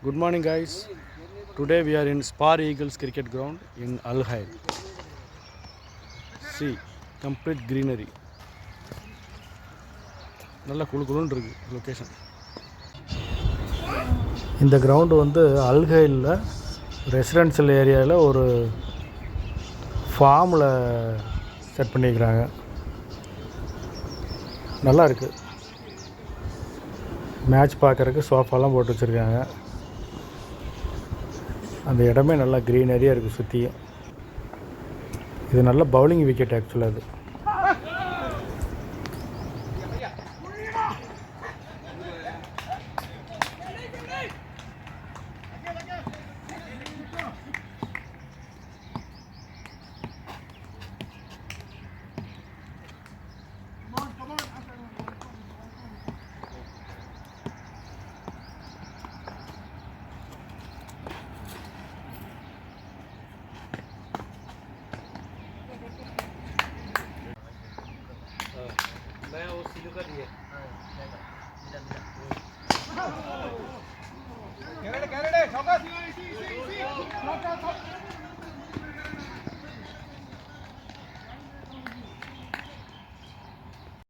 Good morning, guys. Today we are in Spar Eagles cricket ground in Al Hail. See, complete greenery. நல்ல குளுகுளுன்னு இருக்கு location. இந்த ground வந்து அல்ஹைலில் residential ஏரியாவில் ஒரு ஃபார்மில் செட் பண்ணிக்கிறாங்க. நல்லா இருக்குது. மேட்ச் பார்க்குறதுக்கு சோஃபாலாம் போட்டு வச்சுருக்காங்க. அந்த இடமே நல்லா க்ரீனரியாக இருக்குது சுற்றியும். இது நல்ல பவுலிங் விக்கெட் ஆக்சுவலாக அது. मैं वो सीधे कर दिए कैरेट कैरेट